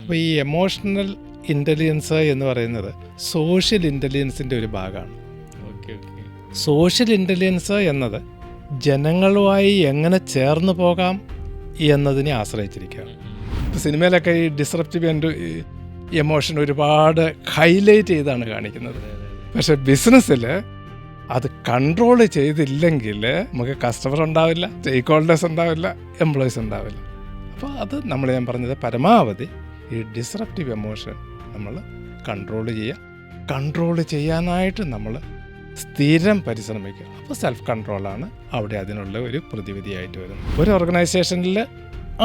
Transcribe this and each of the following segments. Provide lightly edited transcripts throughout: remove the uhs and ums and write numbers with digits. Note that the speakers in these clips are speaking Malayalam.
അപ്പോൾ ഈ എമോഷണൽ ഇൻ്റലിജൻസ് എന്ന് പറയുന്നത് സോഷ്യൽ ഇൻ്റലിജൻസിൻ്റെ ഒരു ഭാഗമാണ്. സോഷ്യൽ ഇൻ്റലിജൻസ് എന്നത് ജനങ്ങളുമായി എങ്ങനെ ചേർന്ന് പോകാം എന്നതിനെ ആശ്രയിച്ചിരിക്കുകയാണ്. ഇപ്പോൾ സിനിമയിലൊക്കെ ഈ ഡിസ്റപ്റ്റീവ് എമോഷൻ ഒരുപാട് ഹൈലൈറ്റ് ചെയ്താണ് കാണിക്കുന്നത്. പക്ഷെ ബിസിനസ്സിൽ അത് കൺട്രോൾ ചെയ്തില്ലെങ്കിൽ നമുക്ക് കസ്റ്റമർ ഉണ്ടാവില്ല, സ്റ്റേക്ക് ഹോൾഡേഴ്സ് ഉണ്ടാവില്ല, എംപ്ലോയീസ് ഉണ്ടാവില്ല. അപ്പോൾ അത് ഞാൻ പറഞ്ഞത് പരമാവധി ഈ ഡിസ്റപ്റ്റീവ് എമോഷൻ നമ്മൾ കൺട്രോൾ ചെയ്യാനായിട്ട് നമ്മൾ സ്ഥിരം പരിശ്രമിക്കുക. അപ്പോൾ സെൽഫ് കൺട്രോളാണ് അവിടെ അതിനുള്ള ഒരു പ്രതിവിധിയായിട്ട് വരുന്നത്. ഒരു ഓർഗനൈസേഷനിൽ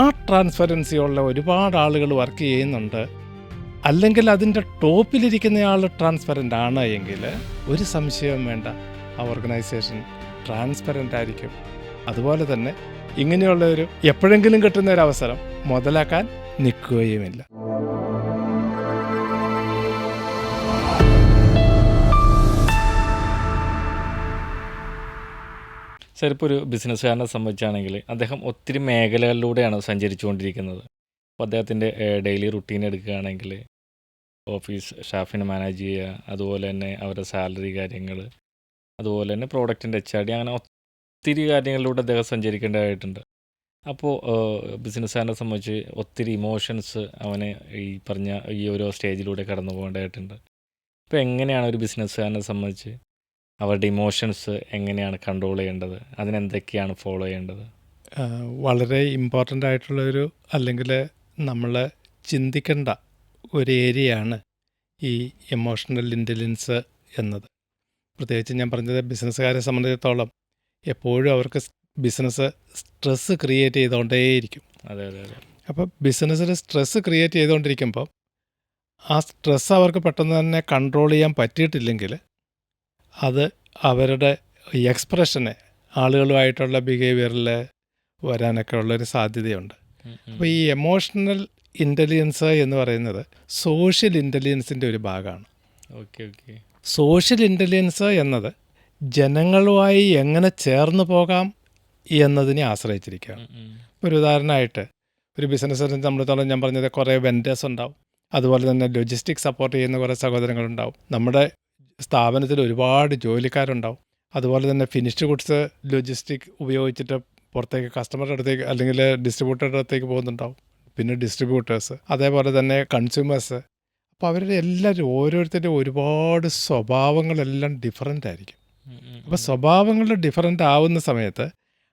ആ ട്രാൻസ്പെറൻസിയുള്ള ഒരുപാട് ആളുകൾ വർക്ക് ചെയ്യുന്നുണ്ട്, അല്ലെങ്കിൽ അതിൻ്റെ ടോപ്പിലിരിക്കുന്നയാൾ ട്രാൻസ്പെറൻ്റ് ആണ് എങ്കിൽ ഒരു സംശയവും വേണ്ട, ആ ഓർഗനൈസേഷൻ ട്രാൻസ്പെറൻ്റ് ആയിരിക്കും. അതുപോലെ തന്നെ ഇങ്ങനെയുള്ള എപ്പോഴെങ്കിലും കിട്ടുന്ന ഒരു അവസരം മുതലാക്കാൻ നിൽക്കുകയുമില്ല. സാർ, ഇപ്പോൾ ഒരു ബിസിനസ്സുകാരനെ സംബന്ധിച്ചാണെങ്കിൽ അദ്ദേഹം ഒത്തിരി മേഖലകളിലൂടെയാണ് സഞ്ചരിച്ചുകൊണ്ടിരിക്കുന്നത്. അപ്പോൾ അദ്ദേഹത്തിൻ്റെ ഡെയിലി റുട്ടീൻ എടുക്കുകയാണെങ്കിൽ ഓഫീസ് സ്റ്റാഫിനെ മാനേജ് ചെയ്യുക, അതുപോലെ തന്നെ അവരുടെ സാലറി കാര്യങ്ങൾ, അതുപോലെ തന്നെ പ്രോഡക്റ്റിൻ്റെ HRD, അങ്ങനെ ഒത്തിരി കാര്യങ്ങളിലൂടെ അദ്ദേഹം സഞ്ചരിക്കേണ്ടതായിട്ടുണ്ട്. അപ്പോൾ ബിസിനസ്സുകാരനെ സംബന്ധിച്ച് ഒത്തിരി ഇമോഷൻസ് അവനെ ഈ പറഞ്ഞ ഈ ഓരോ സ്റ്റേജിലൂടെ കടന്നു പോകേണ്ടതായിട്ടുണ്ട്. അപ്പോൾ എങ്ങനെയാണ് ഒരു ബിസിനസ്സുകാരനെ സംബന്ധിച്ച് അവരുടെ ഇമോഷൻസ് എങ്ങനെയാണ് കൺട്രോൾ ചെയ്യേണ്ടത്, അതിനെന്തൊക്കെയാണ് ഫോളോ ചെയ്യേണ്ടത്? വളരെ ഇമ്പോർട്ടൻ്റ് ആയിട്ടുള്ളൊരു, അല്ലെങ്കിൽ നമ്മൾ ചിന്തിക്കേണ്ട ഒരു ഏരിയയാണ് ഈ എമോഷണൽ ഇൻ്റലിജൻസ് എന്നത്. പ്രത്യേകിച്ച് ഞാൻ പറഞ്ഞത് ബിസിനസ്സുകാരെ സംബന്ധിച്ചിടത്തോളം എപ്പോഴും അവർക്ക് ബിസിനസ് സ്ട്രെസ്സ് ക്രിയേറ്റ് ചെയ്തുകൊണ്ടേയിരിക്കും. അതെ അതെ അതെ. അപ്പോൾ ബിസിനസ്സിൽ സ്ട്രെസ്സ് ക്രിയേറ്റ് ചെയ്തുകൊണ്ടിരിക്കുമ്പോൾ ആ സ്ട്രെസ്സ് അവർക്ക് പെട്ടെന്ന് തന്നെ കൺട്രോൾ ചെയ്യാൻ പറ്റിയിട്ടില്ലെങ്കിൽ അത് അവരുടെ എക്സ്പ്രഷനെ, ആളുകളുമായിട്ടുള്ള ബിഹേവിയറിൽ വരാനൊക്കെ ഉള്ളൊരു സാധ്യതയുണ്ട്. അപ്പോൾ ഈ എമോഷണൽ ഇൻ്റലിജൻസ് എന്ന് പറയുന്നത് സോഷ്യൽ ഇൻ്റലിജൻസിൻ്റെ ഒരു ഭാഗമാണ്. സോഷ്യൽ ഇൻ്റലിജൻസ് എന്നത് ജനങ്ങളുമായി എങ്ങനെ ചേർന്ന് പോകാം എന്നതിനെ ആശ്രയിച്ചിരിക്കുകയാണ്. ഒരു ഉദാഹരണമായിട്ട് ഒരു ബിസിനസ്സിനെ സംബന്ധിച്ചിടത്തോളം ഞാൻ പറഞ്ഞത് കുറേ വെൻഡേഴ്സ് ഉണ്ടാവും, അതുപോലെ തന്നെ ലോജിസ്റ്റിക് സപ്പോർട്ട് ചെയ്യുന്ന കുറേ സഹോദരങ്ങളുണ്ടാവും, നമ്മുടെ സ്ഥാപനത്തിൽ ഒരുപാട് ജോലിക്കാരുണ്ടാവും, അതുപോലെ തന്നെ ഫിനിഷ്ഡ് ഗുഡ്സ് ലോജിസ്റ്റിക് ഉപയോഗിച്ചിട്ട് പുറത്തേക്ക് കസ്റ്റമറുടെ അടുത്തേക്ക് അല്ലെങ്കിൽ ഡിസ്ട്രിബ്യൂട്ടറുടെ അടുത്തേക്ക് പോകുന്നുണ്ടാവും, പിന്നെ ഡിസ്ട്രിബ്യൂട്ടേഴ്സ്, അതേപോലെ തന്നെ കൺസ്യൂമേഴ്സ്. അപ്പോൾ അവരുടെ എല്ലാവരും ഓരോരുത്തരുടെയും ഒരുപാട് സ്വഭാവങ്ങളെല്ലാം ഡിഫറൻ്റ് ആയിരിക്കും. അപ്പോൾ സ്വഭാവങ്ങൾ ഡിഫറൻ്റ് ആവുന്ന സമയത്ത്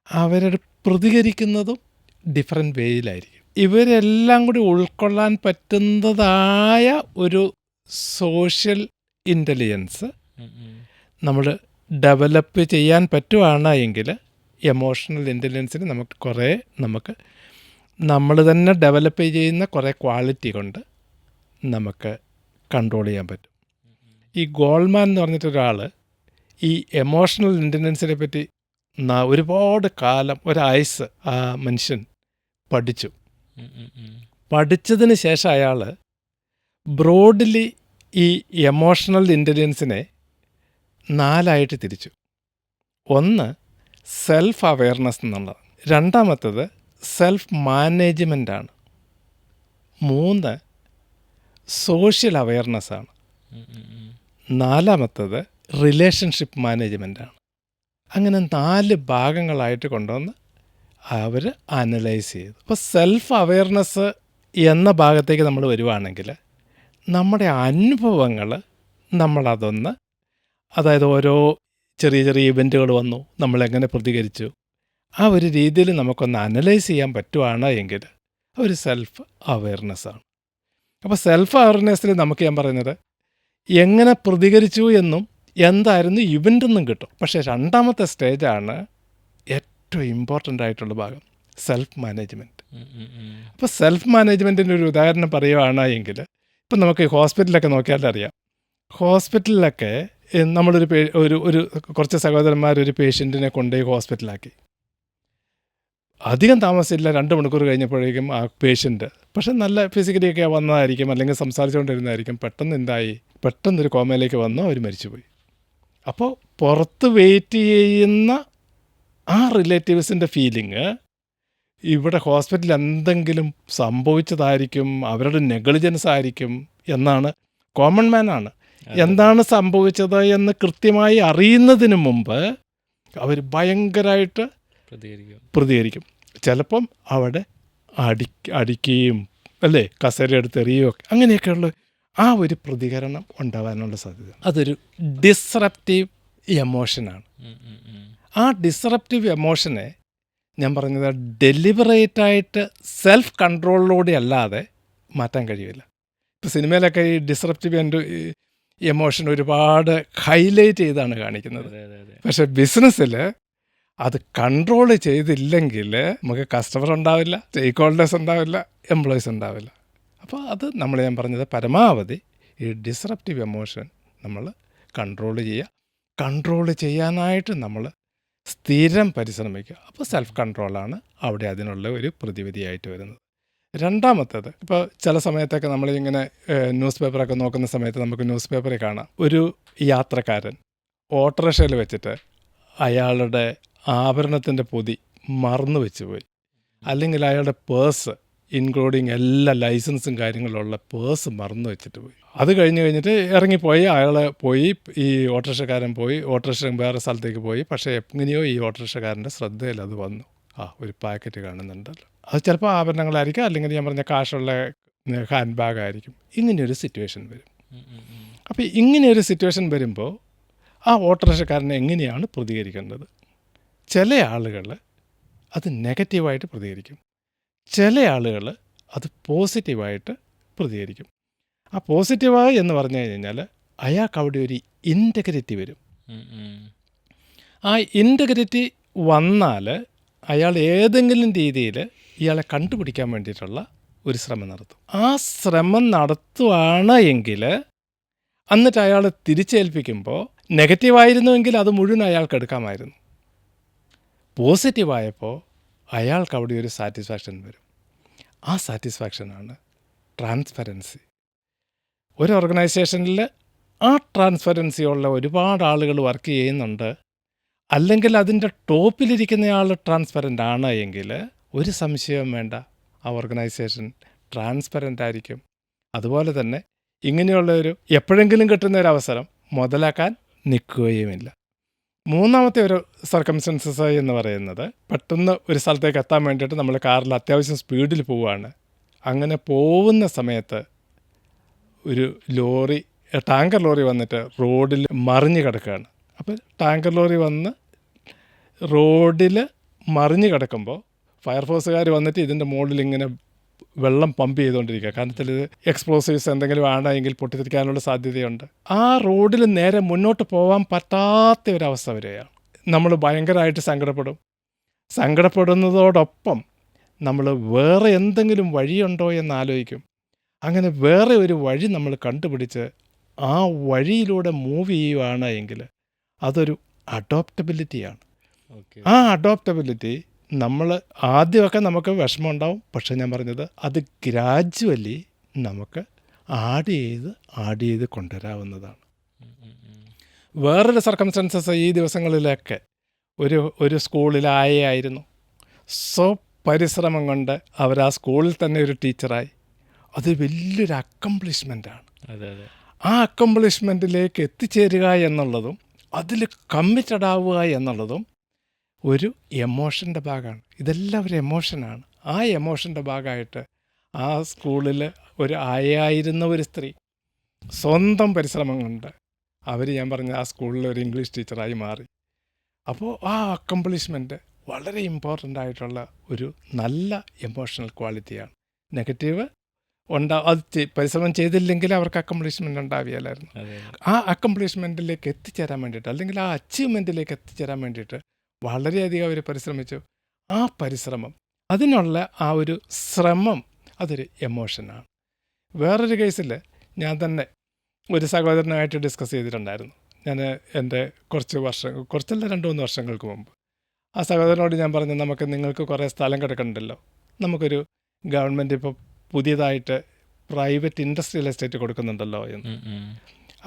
അവരുടെ പ്രതികരിക്കുന്നതും ഡിഫറെൻറ്റ് വേയിലായിരിക്കും. ഇവരെല്ലാം കൂടി ഉൾക്കൊള്ളാൻ പറ്റുന്നതായ ഒരു സോഷ്യൽ ഇൻ്റലിജൻസ് നമ്മൾ ഡെവലപ്പ് ചെയ്യാൻ പറ്റുവാണ് എങ്കിൽ എമോഷണൽ ഇൻ്റലിജൻസിന് നമുക്ക് നമ്മൾ തന്നെ ഡെവലപ്പ് ചെയ്യുന്ന കുറേ ക്വാളിറ്റി കൊണ്ട് നമുക്ക് കൺട്രോൾ ചെയ്യാൻ പറ്റും. ഈ ഗോൾമാൻ എന്ന് പറഞ്ഞിട്ടൊരാൾ ഈ എമോഷണൽ ഇൻ്റലിജൻസിനെ പറ്റി ഒരുപാട് കാലം ഒരായുസ് ആ മനുഷ്യൻ പഠിച്ചതിന് ശേഷം അയാൾ ബ്രോഡ്ലി ഈ എമോഷണൽ ഇൻ്റലിജൻസിനെ 4 തിരിച്ചു. ഒന്ന് സെൽഫ് അവെയർനെസ് എന്നുള്ളത്, രണ്ടാമത്തത് സെൽഫ് മാനേജ്മെൻ്റാണ്, 3 സോഷ്യൽ അവെയർനെസ്സാണ്, 4 റിലേഷൻഷിപ്പ് മാനേജ്മെൻറ്റാണ്. അങ്ങനെ 4 ഭാഗങ്ങളായിട്ട് കൊണ്ടുവന്ന് അവർ അനലൈസ് ചെയ്തു. അപ്പോൾ സെൽഫ് അവെയർനെസ് എന്ന ഭാഗത്തേക്ക് നമ്മൾ വരുവാണെങ്കിൽ നമ്മുടെ അനുഭവങ്ങൾ നമ്മളതൊന്ന്, അതായത് ഓരോ ചെറിയ ചെറിയ ഇവൻറ്റുകൾ വന്നു, നമ്മളെങ്ങനെ പ്രതികരിച്ചു, ആ ഒരു രീതിയിൽ നമുക്കൊന്ന് അനലൈസ് ചെയ്യാൻ പറ്റുവാണ് എങ്കിൽ ഒരു സെൽഫ് അവെയർനെസ്സാണ്. അപ്പോൾ സെൽഫ് അവെയർനെസ്സിൽ നമുക്ക് ഞാൻ പറയുന്നത് എങ്ങനെ പ്രതികരിച്ചു എന്നും എന്തായിരുന്നു ഇവൻ്റ് എന്നും കിട്ടും. പക്ഷേ രണ്ടാമത്തെ സ്റ്റേജാണ് ഏറ്റവും ഇമ്പോർട്ടൻ്റ് ആയിട്ടുള്ള ഭാഗം, സെൽഫ് മാനേജ്മെൻറ്റ്. അപ്പോൾ സെൽഫ് മാനേജ്മെൻറ്റിൻ്റെ ഒരു ഉദാഹരണം പറയുകയാണ് എങ്കിൽ ഇപ്പം നമുക്ക് ഹോസ്പിറ്റലിലൊക്കെ നോക്കിയാലറിയാം. ഹോസ്പിറ്റലിലൊക്കെ നമ്മളൊരു കുറച്ച് സഹോദരന്മാർ ഒരു പേഷ്യൻറ്റിനെ കൊണ്ടുപോയി ഹോസ്പിറ്റലാക്കി. അധികം താമസമില്ല, 2 മണിക്കൂർ കഴിഞ്ഞപ്പോഴേക്കും ആ പേഷ്യൻ്റ് പക്ഷെ നല്ല ഫിസിക്കലിയൊക്കെ വന്നതായിരിക്കും, അല്ലെങ്കിൽ സംസാരിച്ചുകൊണ്ടിരുന്നതായിരിക്കും, പെട്ടെന്നൊരു കോമയിലേക്ക് വന്നു, അവർ മരിച്ചുപോയി. അപ്പോൾ പുറത്ത് വെയിറ്റ് ചെയ്യുന്ന ആ റിലേറ്റീവ്സിൻ്റെ ഫീലിങ് ഇവിടെ ഹോസ്പിറ്റലിൽ എന്തെങ്കിലും സംഭവിച്ചതായിരിക്കും, അവരുടെ നെഗ്ലിജൻസ് ആയിരിക്കും എന്നാണ്. കോമൺ മാനാണ്. എന്താണ് സംഭവിച്ചത് എന്ന് കൃത്യമായി അറിയുന്നതിന് മുമ്പ് അവർ ഭയങ്കരമായിട്ട് പ്രതികരിക്കും. ചിലപ്പം അവിടെ അടിക്കുകയും അല്ലേ, കസേര എടുത്തെറിയുകയോ അങ്ങനെയൊക്കെയുള്ള ആ ഒരു പ്രതികരണം ഉണ്ടാവാനുള്ള സാധ്യത. അതൊരു ഡിസ്റപ്റ്റീവ് എമോഷനാണ്. ആ ഡിസ്റപ്റ്റീവ് എമോഷനെ ഞാൻ പറഞ്ഞത് ഡെലിബറേറ്റായിട്ട് സെൽഫ് കൺട്രോളിലൂടെ അല്ലാതെ മാറ്റാൻ കഴിയില്ല. ഇപ്പോൾ സിനിമയിലൊക്കെ ഈ ഡിസ്റപ്റ്റീവ് എമോഷൻ ഒരുപാട് ഹൈലൈറ്റ് ചെയ്താണ് കാണിക്കുന്നത്. പക്ഷെ ബിസിനസ്സിൽ അത് കൺട്രോൾ ചെയ്തില്ലെങ്കിൽ നമുക്ക് കസ്റ്റമർ ഉണ്ടാവില്ല, സ്റ്റേക്ക് ഹോൾഡേഴ്സ് ഉണ്ടാവില്ല, എംപ്ലോയീസ് ഉണ്ടാവില്ല. അപ്പോൾ അത് ഞാൻ പറഞ്ഞത് പരമാവധി ഈ ഡിസ്റപ്റ്റീവ് എമോഷൻ നമ്മൾ കൺട്രോൾ ചെയ്യുക. കൺട്രോൾ ചെയ്യാനായിട്ട് നമ്മൾ സ്ഥിരം പരിശ്രമിക്കുക. അപ്പോൾ സെൽഫ് കൺട്രോളാണ് അവിടെ അതിനുള്ള ഒരു പ്രതിവിധിയായിട്ട് വരുന്നത്. രണ്ടാമത്തേത്, ഇപ്പോൾ ചില സമയത്തൊക്കെ നമ്മളിങ്ങനെ ന്യൂസ് പേപ്പറൊക്കെ നോക്കുന്ന സമയത്ത് നമുക്ക് ന്യൂസ് പേപ്പറിൽ കാണാം, ഒരു യാത്രക്കാരൻ ഓട്ടോറിക്ഷയിൽ വെച്ചിട്ട് അയാളുടെ ആഭരണത്തിൻ്റെ പൊതി മറന്നു വെച്ച് പോയി, അല്ലെങ്കിൽ അയാളുടെ പേഴ്സ് ഇൻക്ലൂഡിങ് എല്ലാ ലൈസൻസും കാര്യങ്ങളുള്ള പേഴ്സ് മറന്നു വെച്ചിട്ട് പോയി. അത് കഴിഞ്ഞിട്ട് ഇറങ്ങിപ്പോയി, അയാൾ പോയി, ഈ ഓട്ടോറിക്ഷക്കാരൻ പോയി, ഓട്ടോറിക്ഷ വേറെ സ്ഥലത്തേക്ക് പോയി. പക്ഷേ എങ്ങനെയോ ഈ ഓട്ടോറിക്ഷക്കാരൻ്റെ ശ്രദ്ധയിൽ അത് വന്നു, ഒരു പാക്കറ്റ് കാണുന്നുണ്ടല്ലോ, അത് ചിലപ്പോൾ ആഭരണങ്ങളായിരിക്കും, അല്ലെങ്കിൽ ഞാൻ പറഞ്ഞ കാശുള്ള ഹാൻഡ് ബാഗായിരിക്കും. ഇങ്ങനെയൊരു സിറ്റുവേഷൻ വരും. അപ്പോൾ ഇങ്ങനെയൊരു സിറ്റുവേഷൻ വരുമ്പോൾ ആ ഓട്ടോറിക്ഷക്കാരനെ എങ്ങനെയാണ് പ്രതികരിക്കേണ്ടത്? ചില ആളുകൾ അത് നെഗറ്റീവായിട്ട് പ്രതികരിക്കും, ചില ആളുകൾ അത് പോസിറ്റീവായിട്ട് പ്രതികരിക്കും. ആ പോസിറ്റീവായി എന്ന് പറഞ്ഞു കഴിഞ്ഞാൽ അയാൾക്ക് അവിടെ ഒരു ഇൻറ്റഗ്രിറ്റി വരും. ആ ഇൻറ്റഗ്രിറ്റി വന്നാൽ അയാൾ ഏതെങ്കിലും രീതിയിൽ ഇയാളെ കണ്ടുപിടിക്കാൻ വേണ്ടിയിട്ടുള്ള ഒരു ശ്രമം നടത്തും. ആ ശ്രമം നടത്തുകയാണ് എങ്കിൽ എന്നിട്ട് അയാൾ തിരിച്ചേൽപ്പിക്കുമ്പോൾ നെഗറ്റീവായിരുന്നുവെങ്കിൽ അത് മുഴുവൻ അയാൾക്ക് എടുക്കാമായിരുന്നു. പോസിറ്റീവായപ്പോൾ അയാൾക്ക് അവിടെ ഒരു സാറ്റിസ്ഫാക്ഷൻ വരും. ആ സാറ്റിസ്ഫാക്ഷനാണ് ട്രാൻസ്പെറൻസി. ഒരു ഓർഗനൈസേഷനിൽ ആ ട്രാൻസ്പെറൻസിയുള്ള ഒരുപാട് ആളുകൾ വർക്ക് ചെയ്യുന്നുണ്ട്, അല്ലെങ്കിൽ അതിൻ്റെ ടോപ്പിലിരിക്കുന്നയാൾ ട്രാൻസ്പെറൻ്റ് ആണ് എങ്കിൽ ഒരു സംശയവും വേണ്ട, ആ ഓർഗനൈസേഷൻ ട്രാൻസ്പെറൻ്റ് ആയിരിക്കും. അതുപോലെ തന്നെ ഇങ്ങനെയുള്ള എപ്പോഴെങ്കിലും കിട്ടുന്ന ഒരു അവസരം മുതലാക്കാൻ നിൽക്കുകയുമില്ല. മൂന്നാമത്തെ ഒരു സർക്കംസ്റ്റൻസസ് എന്ന് പറയുന്നത്, പെട്ടെന്ന് ഒരു സ്ഥലത്തേക്ക് എത്താൻ വേണ്ടിയിട്ട് നമ്മൾ കാറിൽ അത്യാവശ്യം സ്പീഡിൽ പോവുകയാണ്. അങ്ങനെ പോകുന്ന സമയത്ത് ഒരു ടാങ്കർ ലോറി വന്നിട്ട് റോഡിൽ മറിഞ്ഞ് കിടക്കുകയാണ്. അപ്പോൾ ടാങ്കർ ലോറി വന്ന് റോഡിൽ മറിഞ്ഞ് കിടക്കുമ്പോൾ ഫയർഫോഴ്സുകാർ വന്നിട്ട് ഇതിൻ്റെ മുകളിൽ ഇങ്ങനെ വെള്ളം പമ്പ് ചെയ്തുകൊണ്ടിരിക്കുക. കാരണം ഇത് എക്സ്പ്ലോസീവ്സ് എന്തെങ്കിലും ആണെങ്കിൽ പൊട്ടിത്തെറിക്കാനുള്ള സാധ്യതയുണ്ട്. ആ റോഡിൽ നേരെ മുന്നോട്ട് പോകാൻ പറ്റാത്ത ഒരവസ്ഥ വരികയാണ്. നമ്മൾ ഭയങ്കരമായിട്ട് സങ്കടപ്പെടുന്നതോടൊപ്പം നമ്മൾ വേറെ എന്തെങ്കിലും വഴിയുണ്ടോ എന്ന് ആലോചിക്കും. അങ്ങനെ വേറെ ഒരു വഴി നമ്മൾ കണ്ടുപിടിച്ച് ആ വഴിയിലൂടെ മൂവ് ചെയ്യുകയാണ് എങ്കിൽ അതൊരു അഡോപ്റ്റബിലിറ്റിയാണ്. ആ അഡോപ്റ്റബിലിറ്റി നമ്മൾ ആദ്യമൊക്കെ നമുക്ക് വിഷമം ഉണ്ടാവും, പക്ഷേ ഞാൻ പറഞ്ഞത് അത് ഗ്രാജുവലി നമുക്ക് ആഡ് ചെയ്ത് കൊണ്ടുവരാവുന്നതാണ്. വേറൊരു സർക്കംസ്റ്റൻസസ് ഈ ദിവസങ്ങളിലൊക്കെ ഒരു സ്കൂളിൽ ആയിരുന്നു. പരിശ്രമം കൊണ്ട് അവർ ആ സ്കൂളിൽ തന്നെ ഒരു ടീച്ചറായി. അത് വലിയൊരു അക്കംപ്ലിഷ്മെൻ്റാണ്. ആ അക്കംപ്ലിഷ്മെൻറ്റിലേക്ക് എത്തിച്ചേരുക എന്നുള്ളതും അതിൽ കമ്മിറ്റഡ് ആവുക എന്നുള്ളതും ഒരു എമോഷൻ്റെ ഭാഗമാണ്. ഇതെല്ലാം ഒരു എമോഷനാണ്. ആ എമോഷൻ്റെ ഭാഗമായിട്ട് ആ സ്കൂളിൽ ആയിരുന്ന ഒരു സ്ത്രീ സ്വന്തം പരിശ്രമം കൊണ്ട് ഞാൻ പറഞ്ഞ ആ സ്കൂളിൽ ഒരു ഇംഗ്ലീഷ് ടീച്ചറായി മാറി. അപ്പോൾ ആ അക്കംപ്ലിഷ്മെൻറ്റ് വളരെ ഇമ്പോർട്ടൻ്റ് ആയിട്ടുള്ള ഒരു നല്ല എമോഷണൽ ക്വാളിറ്റിയാണ്. നെഗറ്റീവ് അത് പരിശ്രമം ചെയ്തില്ലെങ്കിൽ അവർക്ക് അക്കംപ്ലിഷ്മെൻ്റ് ഉണ്ടാവുകയില്ലായിരുന്നു. ആ അക്കംപ്ലിഷ്മെൻറ്റിലേക്ക് എത്തിച്ചേരാൻ വേണ്ടിയിട്ട്, അല്ലെങ്കിൽ ആ അച്ചീവ്മെൻറ്റിലേക്ക് എത്തിച്ചേരാൻ വേണ്ടിയിട്ട് വളരെയധികം അവർ പരിശ്രമിച്ചു. ആ പരിശ്രമം, അതിനുള്ള ആ ഒരു ശ്രമം, അതൊരു എമോഷനാണ്. വേറൊരു കേസിൽ ഞാൻ തന്നെ ഒരു സഹോദരനായിട്ട് ഡിസ്കസ് ചെയ്തിട്ടുണ്ടായിരുന്നു. ഞാൻ എൻ്റെ കുറച്ചല്ല 2-3 വർഷങ്ങൾക്ക് മുമ്പ് ആ സഹോദരനോട് ഞാൻ പറഞ്ഞു, നിങ്ങൾക്ക് കുറേ സ്ഥലം കിടക്കുന്നുണ്ടല്ലോ, നമുക്കൊരു ഗവൺമെൻറ് ഇപ്പോൾ പുതിയതായിട്ട് പ്രൈവറ്റ് ഇൻഡസ്ട്രിയൽ എസ്റ്റേറ്റ് കൊടുക്കുന്നുണ്ടല്ലോ എന്ന്.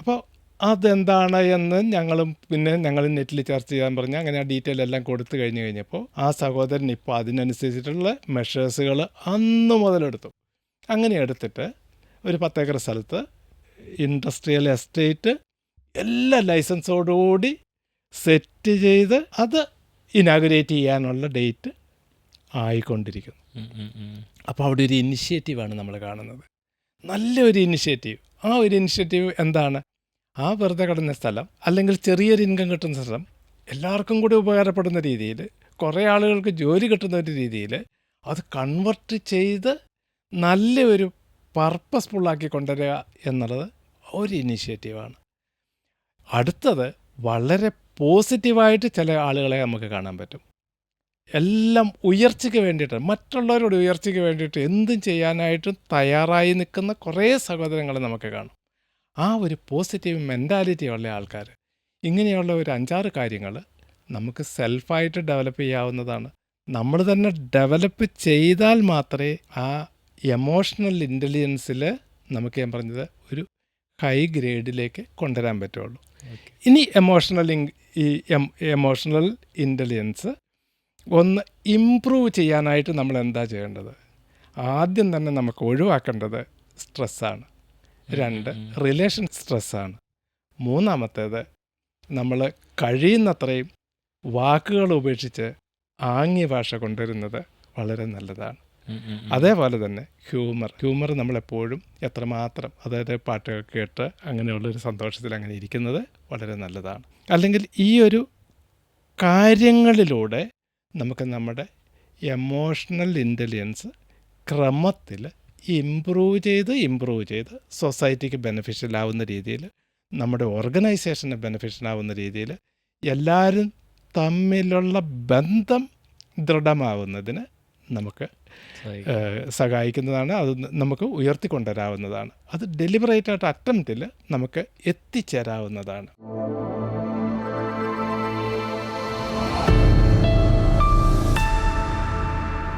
അപ്പോൾ അതെന്താണ് എന്ന് ഞങ്ങൾ നെറ്റിൽ ചർച്ച ചെയ്യാൻ പറഞ്ഞ് അങ്ങനെ ആ ഡീറ്റെയിൽ എല്ലാം കൊടുത്തു കഴിഞ്ഞപ്പോൾ ആ സഹോദരൻ ഇപ്പോൾ അതിനനുസരിച്ചിട്ടുള്ള മെഷേഴ്സുകൾ അന്ന് മുതലെടുത്തു. അങ്ങനെ എടുത്തിട്ട് ഒരു 10 ഏക്കർ സ്ഥലത്ത് ഇൻഡസ്ട്രിയൽ എസ്റ്റേറ്റ് എല്ലാ ലൈസൻസോടുകൂടി സെറ്റ് ചെയ്ത് അത് ഇനാഗുറേറ്റ് ചെയ്യാനുള്ള ഡേറ്റ് ആയിക്കൊണ്ടിരിക്കുന്നു. അപ്പോൾ അവിടെ ഒരു ഇനിഷ്യേറ്റീവാണ് നമ്മൾ കാണുന്നത്, നല്ലൊരു ഇനിഷ്യേറ്റീവ്. ആ ഒരു ഇനിഷ്യേറ്റീവ് എന്താണ്? ആ വെറുതെ കിടന്ന സ്ഥലം അല്ലെങ്കിൽ ചെറിയൊരു ഇൻകം കിട്ടുന്ന സ്ഥലം എല്ലാവർക്കും കൂടി ഉപകാരപ്പെടുന്ന രീതിയിൽ, കുറേ ആളുകൾക്ക് ജോലി കിട്ടുന്ന ഒരു രീതിയിൽ അത് കൺവെർട്ട് ചെയ്ത് നല്ലൊരു പർപ്പസ്ഫുള്ളാക്കി കൊണ്ടുവരിക എന്നുള്ളത് ഒരു ഇനിഷ്യേറ്റീവാണ്. അടുത്തത് വളരെ പോസിറ്റീവായിട്ട് ചില ആളുകളെ നമുക്ക് കാണാൻ പറ്റും. എല്ലാം ഉയർച്ചയ്ക്ക് വേണ്ടിയിട്ട്, മറ്റുള്ളവരുടെ ഉയർച്ചയ്ക്ക് വേണ്ടിയിട്ട് എന്തും ചെയ്യാനായിട്ടും തയ്യാറായി നിൽക്കുന്ന കുറേ സഹോദരങ്ങളെ നമുക്ക് കാണും. ആ ഒരു പോസിറ്റീവ് മെൻറ്റാലിറ്റി ഉള്ള ആൾക്കാർ, ഇങ്ങനെയുള്ള ഒരു 5-6 കാര്യങ്ങൾ നമുക്ക് സെൽഫായിട്ട് ഡെവലപ്പ് ചെയ്യാവുന്നതാണ്. നമ്മൾ തന്നെ ഡെവലപ്പ് ചെയ്താൽ മാത്രമേ ആ എമോഷണൽ ഇൻ്റലിജൻസിൽ നമുക്ക് ഞാൻ പറഞ്ഞത് ഒരു ഹൈ ഗ്രേഡിലേക്ക് കൊണ്ടുവരാൻ പറ്റുള്ളൂ. ഇനി എമോഷണൽ ഇൻ്റലിജൻസ് ഒന്ന് ഇംപ്രൂവ് ചെയ്യാനായിട്ട് നമ്മൾ എന്താ ചെയ്യേണ്ടത്? ആദ്യം തന്നെ നമുക്ക് ഒഴിവാക്കേണ്ടത് സ്ട്രെസ്സാണ്. 2 റിലേഷൻ സ്ട്രെസ്സാണ്. 3-മത്തേത് നമ്മൾ കഴിയുന്നത്രയും വാക്കുകൾ ഉപേക്ഷിച്ച് ആംഗ്യ ഭാഷ കൊണ്ടുവരുന്നത് വളരെ നല്ലതാണ്. അതേപോലെ തന്നെ ഹ്യൂമർ നമ്മളെപ്പോഴും എത്രമാത്രം, അതായത് പാട്ടുകൾ കേട്ട് അങ്ങനെയുള്ളൊരു സന്തോഷത്തിൽ അങ്ങനെ ഇരിക്കുന്നത് വളരെ നല്ലതാണ്. അല്ലെങ്കിൽ ഈ ഒരു കാര്യങ്ങളിലൂടെ നമുക്ക് നമ്മുടെ എമോഷണൽ ഇൻ്റലിജൻസ് ക്രമത്തിൽ ഇംപ്രൂവ് ചെയ്ത് സൊസൈറ്റിക്ക് ബെനിഫിഷ്യൽ ആവുന്ന രീതിയിൽ, നമ്മുടെ ഓർഗനൈസേഷന് ബെനിഫിഷ്യൽ ആവുന്ന രീതിയിൽ, എല്ലാവരും തമ്മിലുള്ള ബന്ധം ദൃഢമാവുന്നതിന് നമുക്ക് സഹായിക്കുന്നതാണ്. അത് നമുക്ക് ഉയർത്തിക്കൊണ്ടുവരാവുന്നതാണ്. അത് ഡെലിബറേറ്റായിട്ട് അറ്റംപ്റ്റിൽ നമുക്ക് എത്തിച്ചേരാവുന്നതാണ്.